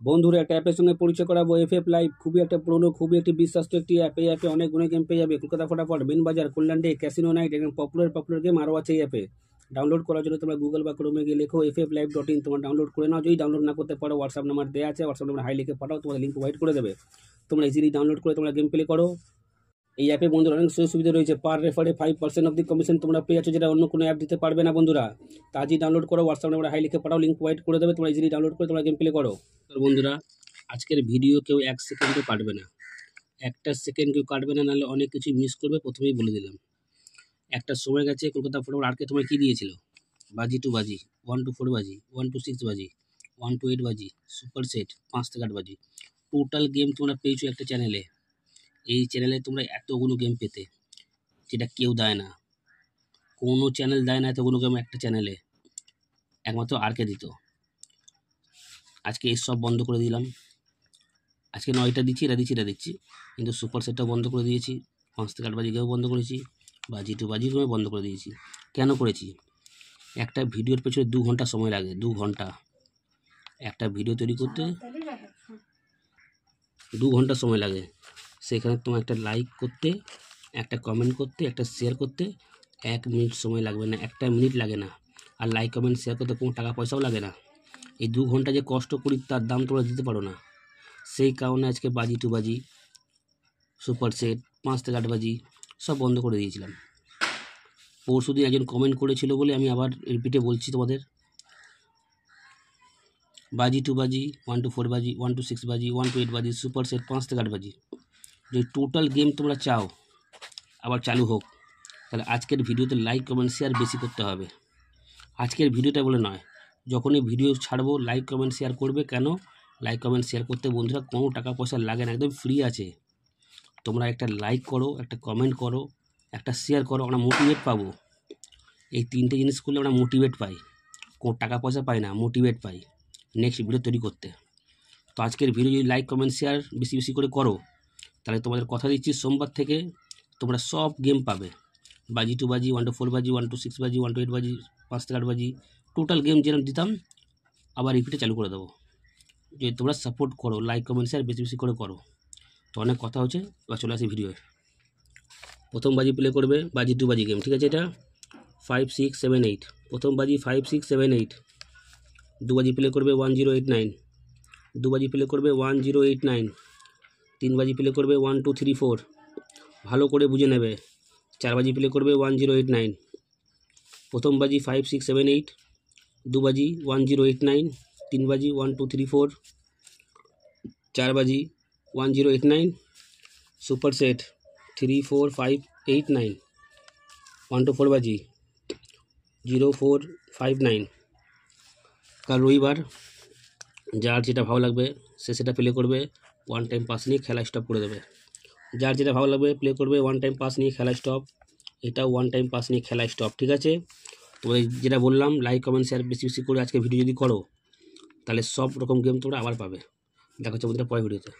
বন্ধুরা একটা অ্যাপের সঙ্গে পরিচয় করাবো, এফএফ লাইভ। খুবই একটা পুরনো, খুবই একটি বিশ্বাস্ত একটি অ্যাপ। এই অ্যাপে অনেক গুণে গেম পেয়ে যাবে। কলকাতা ফটাফট, বিন বাজার, কল্যাণ ডে, ক্যাসিনো নাইট, এবং পপুলার গেম আরও আছে এই অ্যাপে। ডাউনলোড করার জন্য তোমরা গুগল বা ক্রোমে গিয়ে লেখো fflive.in, তোমরা ডাউনলোড করে নাও। যদি ডাউনলোড না করতে পারো, হোয়াটসঅ্যাপ নাম্বার দেওয়া আছে, হোয়াটসঅ্যাপ নাম্বার হাই লিখে পাঠাও, তোমাদের লিঙ্ক প্রোভাইড করে দেবে। তোমরা ইজিলি ডাউনলোড করে তোমরা গেম প্লে করো। এই অ্যাপে বন্ধুরা অনেক সুযোগ সুবিধা রয়েছে। পার রেফারে 5% অফ দি কমিশন তোমরা পেয়ে যাচ্ছ, যেটা অন্য কোনো অ্যাপ দিতে পারবে না বন্ধুরা। তা আজই ডাউনলোড করো, হোয়াটসঅ্যাপ নাম্বার হাই লিখে পাঠাও, লিঙ্ক প্রোভাইড করে দেবে। তোমরা ইজিলি ডাউনলোড করে তোমরা গেম প্লে করো। বন্ধুরা, আজকের ভিডিও কেউ 1 সেকেন্ডও কাটবে না, একটা সেকেন্ড কেউ কাটবে না, নাহলে অনেক কিছু মিস করবে। প্রথমেই বলে দিলাম, একটা সময় গেছে কলকাতা ফটোফট আরকে তোমায় কী দিয়েছিল? বাজি টু বাজি, 1 to 4 বাজি, 1 to 6 বাজি, 1 to 8 বাজি, সুপার সেট 5 থেকে 8 বাজি। টোটাল গেম তোমরা পেয়েছো একটা চ্যানেলে। এই চ্যানেলে তোমরা এতগুলো গেম পেতে, যেটা কেউ দেয় না, কোনো চ্যানেল দেয় না এতগুলো গেম একটা চ্যানেলে, একমাত্র আরকে দিত। আজকে এই সব বন্ধ করে দিলাম। আজকে 9টা দিচ্ছি, এটা দিচ্ছি, কিন্তু সুপার সেটটাও বন্ধ করে দিয়েছি, 5 থেকে 8 বাজি গেমও বন্ধ করেছি, বাজি টু বাজি গেমও বন্ধ করে দিয়েছি। কেন করেছি? একটা ভিডিওর পেছনে 2 ঘন্টা সময় লাগে, 2 ঘন্টা একটা ভিডিও তৈরি করতে 2 ঘন্টা সময় লাগে। সেখানে তোমার একটা লাইক করতে, একটা কমেন্ট করতে, একটা শেয়ার করতে 1 মিনিট সময় লাগবে না, 1 মিনিট লাগে না। আর লাইক কমেন্ট শেয়ার করতে কোনো টাকা পয়সাও লাগে না। এই 2 ঘন্টা যে কষ্ট করি তার দাম তোমরা দিতে পারো না। সেই কারণে আজকে বাজি টু বাজি, সুপার সেট, 5 থেকে 8 বাজি সব বন্ধ করে দিয়েছিলাম। পরশুদিন একজন কমেন্ট করেছিল বলে আমি আবার রিপিটে বলছি তোমাদের, বাজি টু বাজি, 1 to 4 বাজি, 1 to 6 বাজি, 1 to 8 বাজি, সুপার সেট 5 থেকে 8 বাজি। যদি টোটাল গেম তোমরা চাও আবার চালু হোক, তাহলে আজকের ভিডিওতে লাইক কমেন্ট শেয়ার বেশি করতে হবে। আজকের ভিডিওটা বলে নয়, যখনই ভিডিও ছাড়বো লাইক কমেন্ট শেয়ার করবে। কেন লাইক কমেন্ট শেয়ার করতে বন্ধুরা? কোনো টাকা পয়সা লাগে না, একদম ফ্রি আছে। তোমরা একটা লাইক করো, একটা কমেন্ট করো, একটা শেয়ার করো, আমরা মোটিভেট পাবো। এই 3টে জিনিস করলে আমরা মোটিভেট পাই, কোনো টাকা পয়সা পাই না, মোটিভেট পাই নেক্সট ভিডিও তৈরি করতে। তো আজকের ভিডিও যদি লাইক কমেন্ট শেয়ার বেশি বেশি করে করো, তাহলে তোমাদের কথা দিচ্ছি সোমবার থেকে তোমরা সব গেম পাবে। বাজি টু বাজি, 1 to 4 বাজি, 1 to 6 বাজি, 1 to 8 বাজি, 5 থেকে 8 বাজি, টোটাল গেম যেরকম দিতাম আবার রিপিটে চালু করে দেবো। যদি তোমরা সাপোর্ট করো, লাইক কমেন্ট শেয়ার বেশি বেশি করে করো। তো অনেক কথা হচ্ছে, এবার চলে আসি ভিডিও। প্রথম বাজি প্লে করবে বাজি টু বাজি গেম, ঠিক আছে? এটা 5 6 7 8, প্রথম বাজি 5 6 7 8। দু বাজি প্লে করবে 1089, দু বাজি প্লে করবে 1089, 3 বাজি প্লে করবে 1 2 3 4, ভালো করে বুঝে নেবে। 4 বাজি প্লে করবে 1089, প্রথম বাজি 5 6 7 8, দু বাজি 1089, 3 বাজি 1 2 3 4, 4 বাজি 1089, সুপার সেট 3 4 5 8 9, 1 to 4 বাজি 0 4 5 9। কাল রবিবার, যার যেটা ভালো লাগবে সে সেটা প্লে করবে, 1 টাইম পাস নিয়ে খেলা স্টপ করে দেবে। যার যেটা ভালো লাগবে প্লে করবে, 1 টাইম পাস নিয়ে খেলা স্টপ। এটাও 1 টাইম পাস নিয়ে খেলা স্টপ, ঠিক আছে? তো যেটা বললাম, লাইক কমেন্ট শেয়ার বেশি বেশি করে আজকে ভিডিও যদি করো, তাহলে সব রকম গেম তোমরা আবার পাবে। দেখা হচ্ছে বন্ধুরা পরের ভিডিওতে।